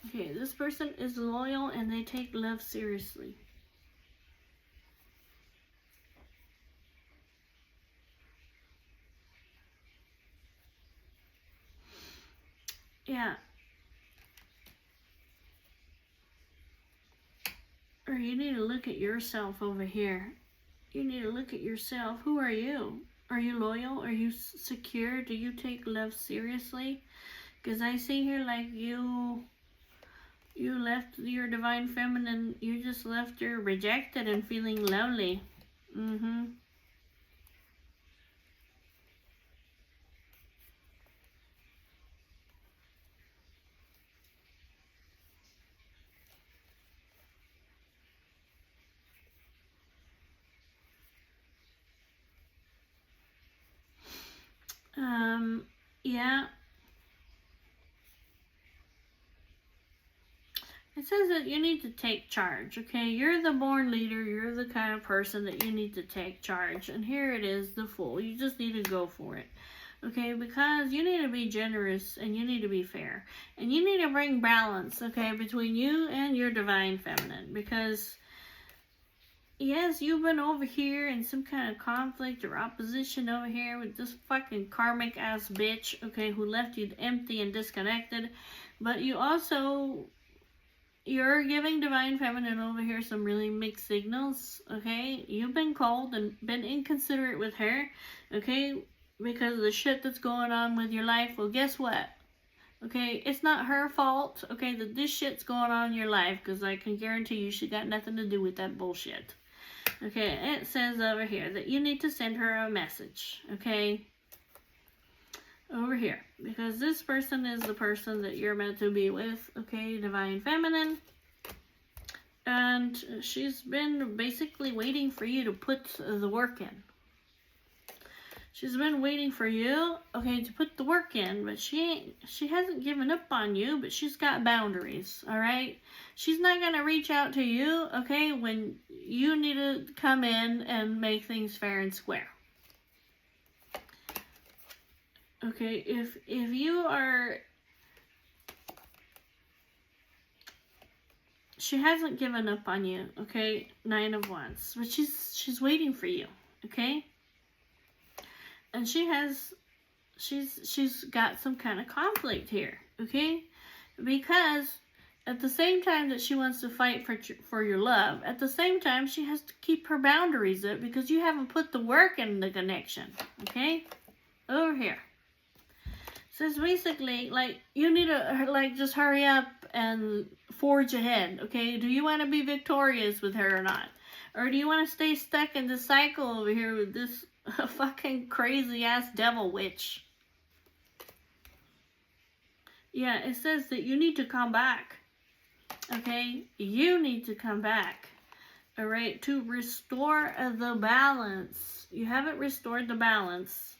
Okay, this person is loyal and they take love seriously. Yeah. Or you need to look at yourself over here. You need to look at yourself. Who are you? Are you loyal? Are you secure? Do you take love seriously? Because I see here like you left your Divine Feminine, you just left her rejected and feeling lonely. Yeah. It says that you need to take charge, okay? You're the born leader. You're the kind of person that you need to take charge. And here it is, the Fool. You just need to go for it, okay? Because you need to be generous and you need to be fair. And you need to bring balance, okay, between you and your Divine Feminine. Because, yes, you've been over here in some kind of conflict or opposition over here with this fucking karmic ass bitch, okay, who left you empty and disconnected. But you also, you're giving Divine Feminine over here some really mixed signals, okay? You've been cold and been inconsiderate with her, okay? Because of the shit that's going on with your life. Well, guess what? Okay, it's not her fault, okay, that this shit's going on in your life, because I can guarantee you she got nothing to do with that bullshit. Okay, it says over here that you need to send her a message, okay? Over here, because this person is the person that you're meant to be with, okay, Divine Feminine. And she's been basically waiting for you to put the work in. She's been waiting for you, okay, to put the work in, but she hasn't given up on you, but she's got boundaries, all right? She's not going to reach out to you, okay, when you need to come in and make things fair and square. Okay, if you are, she hasn't given up on you, okay, 9 of Wands, but she's waiting for you, okay? And she's got some kind of conflict here, okay? Because at the same time that she wants to fight for your love, at the same time she has to keep her boundaries up because you haven't put the work in the connection, okay? Over here. Says basically, like, you need to, like, just hurry up and forge ahead, okay? Do you want to be victorious with her or not? Or do you want to stay stuck in this cycle over here with this fucking crazy-ass devil witch? Yeah, it says that you need to come back. Okay? You need to come back. All right? To restore the balance. You haven't restored the balance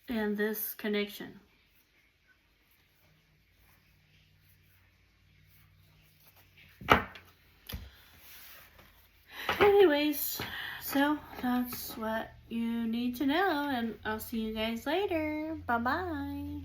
in this connection. Anyways, so that's what you need to know, and I'll see you guys later. Bye-bye.